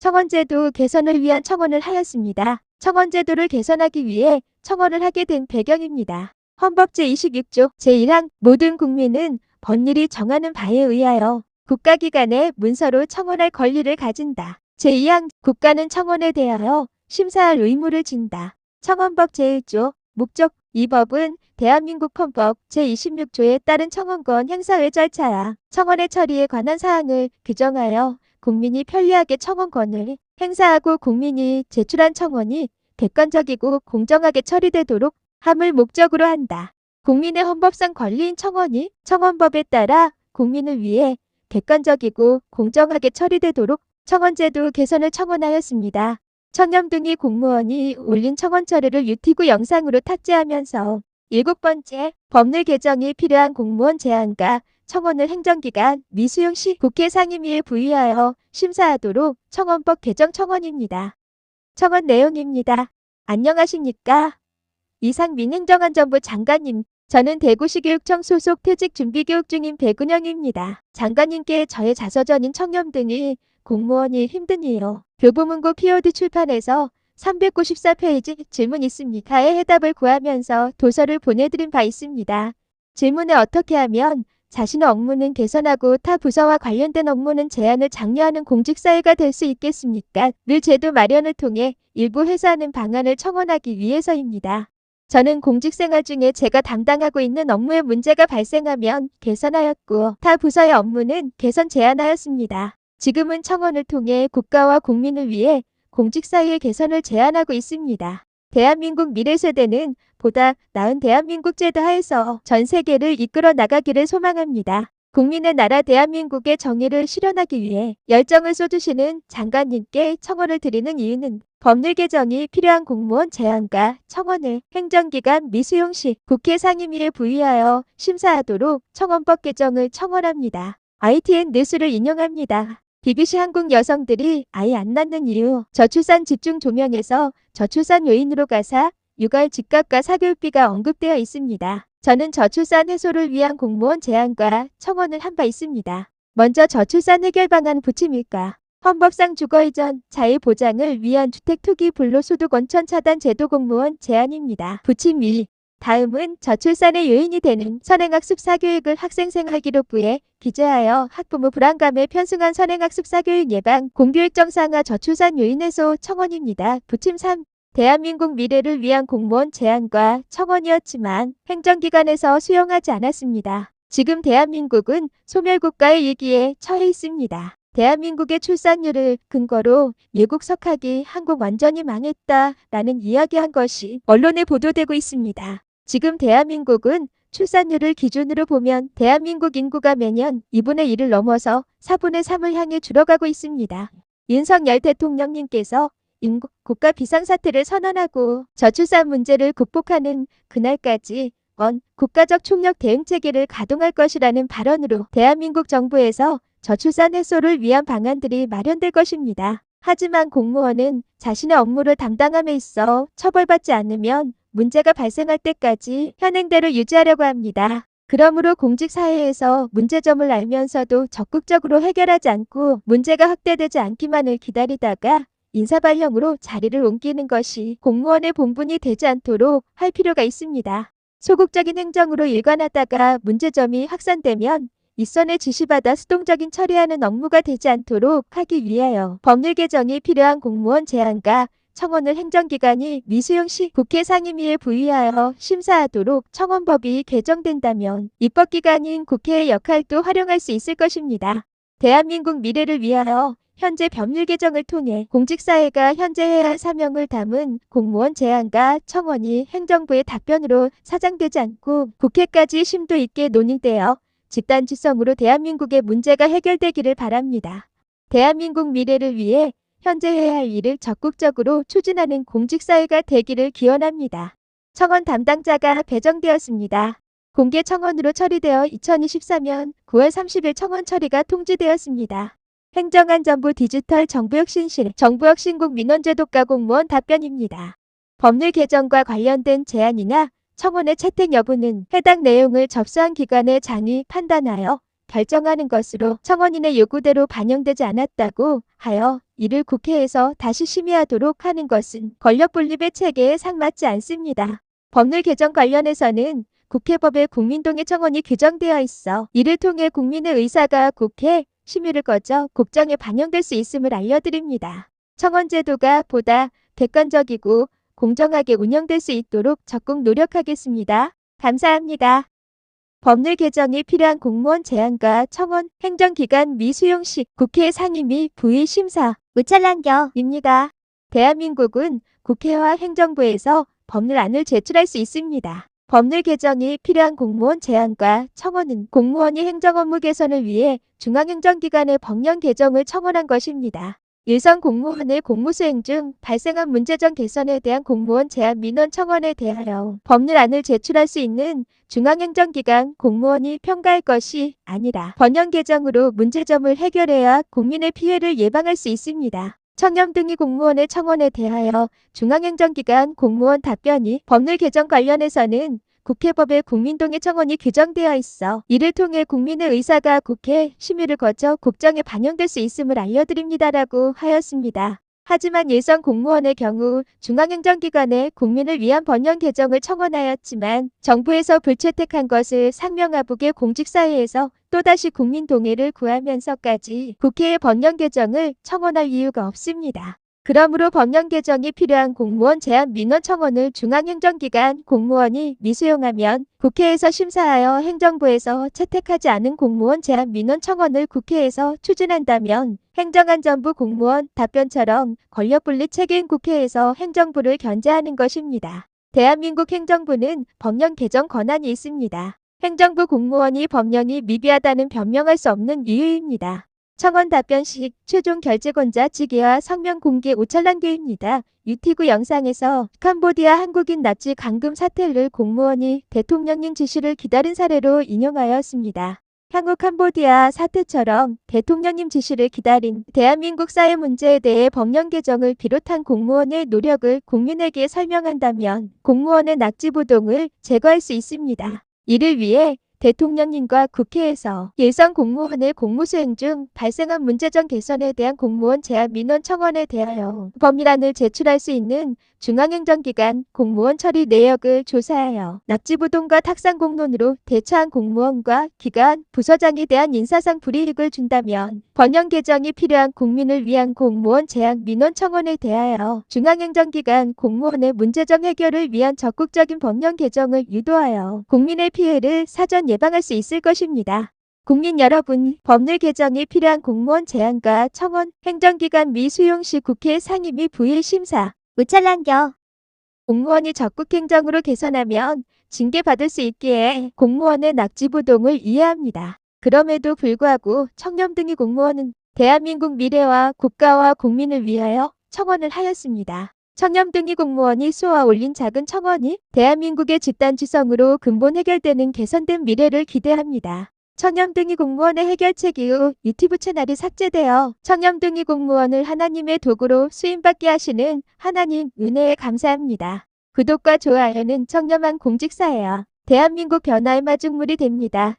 청원제도 개선을 위한 청원을 하였습니다. 청원제도를 개선하기 위해 청원을 하게 된 배경입니다. 헌법 제26조 제1항 모든 국민은 법률이 정하는 바에 의하여 국가기관에 문서로 청원할 권리를 가진다. 제2항 국가는 청원에 대하여 심사할 의무를 진다. 청원법 제1조 목적 이 법은 대한민국 헌법 제26조에 따른 청원권 행사의 절차야 청원의 처리에 관한 사항을 규정하여 국민이 편리하게 청원권을 행사하고 국민이 제출한 청원이 객관적이고 공정하게 처리되도록 함을 목적으로 한다. 국민의 헌법상 권리인 청원이 청원법에 따라 국민을 위해 객관적이고 공정하게 처리되도록 청원제도 개선을 청원하였습니다. 청렴등이 공무원이 올린 청원 처리를 유튜브 영상으로 탑재하면서 7번째, 법률 개정이 필요한 공무원 제안과 청원을 행정기관 미수용 시 국회 상임위에 부의하여 심사하도록 청원법 개정 청원입니다. 청원 내용입니다. 안녕하십니까? 이상민 행정안전부 장관님, 저는 대구시 교육청 소속 퇴직 준비교육 중인 배근영입니다. 장관님께 저의 자서전인 청렴등이 공무원이 힘든 이유, 교보문고 POD 출판에서 394페이지 질문 있습니까에 해답을 구하면서 도서를 보내드린 바 있습니다. 질문에 어떻게 하면 자신의 업무는 개선하고 타 부서와 관련된 업무는 제한을 장려하는 공직사회가 될 수 있겠습니까? 를 제도 마련을 통해 일부 해소하는 방안을 청원하기 위해서입니다. 저는 공직생활 중에 제가 담당하고 있는 업무에 문제가 발생하면 개선하였고 타 부서의 업무는 개선 제안하였습니다. 지금은 청원을 통해 국가와 국민을 위해 공직사회의 개선을 제안하고 있습니다. 대한민국 미래세대는 보다 나은 대한민국 제도 하에서 전 세계를 이끌어 나가기를 소망합니다. 국민의 나라 대한민국의 정의를 실현하기 위해 열정을 쏟으시는 장관님께 청원을 드리는 이유는 법률 개정이 필요한 공무원 제안과 청원을 행정기관 미수용 시 국회 상임위에 부의하여 심사하도록 청원법 개정을 청원합니다. ITN 뉴스를 인용합니다. BBC 한국 여성들이 아이 안 낳는 이유, 저출산 집중 조명에서 저출산 요인으로 가사, 육아의 집값과 사교육비가 언급되어 있습니다. 저는 저출산 해소를 위한 공무원 제안과 청원을 한 바 있습니다. 먼저 저출산 해결 방안 부침일까? 헌법상 주거 이전 자유 보장을 위한 주택 투기 불로소득 원천 차단 제도 공무원 제안입니다. 부침 1. 다음은 저출산의 요인이 되는 선행학습 사교육을 학생생활기록부에 기재하여 학부모 불안감에 편승한 선행학습 사교육 예방, 공교육 정상화 저출산 요인 해소 청원입니다. 부침 3. 대한민국 미래를 위한 공무원 제안과 청원이었지만 행정기관에서 수용하지 않았습니다. 지금 대한민국은 소멸국가의 위기에 처해 있습니다. 대한민국의 출산율을 근거로 미국 석학이 한국 완전히 망했다 라는 이야기한 것이 언론에 보도되고 있습니다. 지금 대한민국은 출산율을 기준으로 보면 대한민국 인구가 매년 2분의 1을 넘어서 4분의 3을 향해 줄어가고 있습니다. 윤석열 대통령님께서 인구 국가 비상사태를 선언하고 저출산 문제를 극복하는 그날까지 국가적 총력 대응체계를 가동할 것이라는 발언으로 대한민국 정부에서 저출산 해소를 위한 방안들이 마련될 것입니다. 하지만 공무원은 자신의 업무를 담당함에 있어 처벌받지 않으면 문제가 발생할 때까지 현행대로 유지하려고 합니다. 그러므로 공직사회에서 문제점을 알면서도 적극적으로 해결하지 않고 문제가 확대되지 않기만을 기다리다가 인사발령으로 자리를 옮기는 것이 공무원의 본분이 되지 않도록 할 필요가 있습니다. 소극적인 행정으로 일관하다가 문제점이 확산되면 윗선에 지시받아 수동적인 처리하는 업무가 되지 않도록 하기 위하여 법률 개정이 필요한 공무원 제안과 청원을 행정기관이 미수용 시 국회 상임위에 부의하여 심사하도록 청원법이 개정된다면 입법기관인 국회의 역할도 활용할 수 있을 것입니다. 대한민국 미래를 위하여 현재 법률 개정을 통해 공직사회가 현재 해야 할 사명을 담은 공무원 제안과 청원이 행정부의 답변으로 사장되지 않고 국회까지 심도 있게 논의되어 집단지성으로 대한민국의 문제가 해결되기를 바랍니다. 대한민국 미래를 위해 현재 해야 할 일을 적극적으로 추진하는 공직사회가 되기를 기원합니다. 청원 담당자가 배정되었습니다. 공개 청원으로 처리되어 2024년 9월 30일 청원 처리가 통지되었습니다. 행정안전부 디지털 정부혁신실 정부혁신국 민원제도과 공무원 답변입니다. 법률 개정과 관련된 제안이나 청원의 채택 여부는 해당 내용을 접수한 기관의 장이 판단하여 결정하는 것으로 청원인의 요구대로 반영되지 않았다고 하여 이를 국회에서 다시 심의하도록 하는 것은 권력분립의 체계에 상맞지 않습니다. 법률 개정 관련해서는 국회법에 국민동의 청원이 규정되어 있어 이를 통해 국민의 의사가 국회 심의를 거쳐 국정에 반영될 수 있음을 알려드립니다. 청원제도가 보다 객관적이고 공정하게 운영될 수 있도록 적극 노력하겠습니다. 감사합니다. 법률 개정이 필요한 공무원 제안과 청원, 행정기관 미수용 시 국회 상임 및 부의 심사, 무찰란경입니다. 대한민국은 국회와 행정부에서 법률안을 제출할 수 있습니다. 법률 개정이 필요한 공무원 제안과 청원은 공무원이 행정업무 개선을 위해 중앙행정기관의 법령 개정을 청원한 것입니다. 일선 공무원의 공무수행 중 발생한 문제점 개선에 대한 공무원 제안 민원 청원에 대하여 법률안을 제출할 수 있는 중앙행정기관 공무원이 평가할 것이 아니라 법령 개정으로 문제점을 해결해야 국민의 피해를 예방할 수 있습니다. 청렴 등의 공무원의 청원에 대하여 중앙행정기관 공무원 답변이 법률 개정 관련해서는 국회법에 국민동의 청원이 규정되어 있어 이를 통해 국민의 의사가 국회 심의를 거쳐 국정에 반영될 수 있음을 알려드립니다라고 하였습니다. 하지만 일선 공무원의 경우 중앙행정기관에 국민을 위한 법령 개정을 청원하였지만 정부에서 불채택한 것을 상명하북의 공직사회에서 또다시 국민 동의를 구하면서까지 국회의 법령 개정을 청원할 이유가 없습니다. 그러므로 법령 개정이 필요한 공무원 제안 민원 청원을 중앙행정기관 공무원이 미수용하면 국회에서 심사하여 행정부에서 채택하지 않은 공무원 제안 민원 청원을 국회에서 추진한다면 행정안전부 공무원 답변처럼 권력분립 체계인 국회에서 행정부를 견제하는 것입니다. 대한민국 행정부는 법령 개정 권한이 있습니다. 행정부 공무원이 법령이 미비하다는 변명할 수 없는 이유입니다. 청원 답변 시 최종 결재권자 직위와 성명 공개 오찰란계입니다. 유튜브 영상에서 캄보디아 한국인 납치 감금 사태를 공무원이 대통령님 지시를 기다린 사례로 인용하였습니다. 향후 캄보디아 사태처럼 대통령님 지시를 기다린 대한민국 사회 문제에 대해 법령 개정을 비롯한 공무원의 노력을 국민에게 설명한다면 공무원의 낙지부동을 제거할 수 있습니다. 이를 위해 대통령님과 국회에서 일선 공무원의 공무수행 중 발생한 문제점 개선에 대한 공무원 제안 민원 청원에 대하여 법률안을 제출할 수 있는 중앙행정기관 공무원 처리 내역을 조사하여 납치부동과 탁상공론으로 대처한 공무원과 기관, 부서장에 대한 인사상 불이익을 준다면 법령 개정이 필요한 국민을 위한 공무원 제안 민원 청원에 대하여 중앙행정기관 공무원의 문제점 해결을 위한 적극적인 법령 개정을 유도하여 국민의 피해를 사전 예방할 수 있을 것입니다. 국민 여러분, 법률 개정이 필요한 공무원 제안과 청원, 행정기관 미수용 시 국회 상임 및 부의 심사, 무찰란경 공무원이 적극 행정으로 개선하면 징계받을 수 있기에 공무원의 낙지부동을 이해합니다. 그럼에도 불구하고 청렴 등의 공무원은 대한민국 미래와 국가와 국민을 위하여 청원을 하였습니다. 청렴 등의 공무원이 쏘아 올린 작은 청원이 대한민국의 집단지성으로 근본 해결되는 개선된 미래를 기대합니다. 청렴 등의 공무원의 해결책 이후 유튜브 채널이 삭제되어 청렴 등의 공무원을 하나님의 도구로 쓰임받게 하시는 하나님 은혜에 감사합니다. 구독과 좋아요는 청렴한 공직사회와 대한민국 변화의 마중물이 됩니다.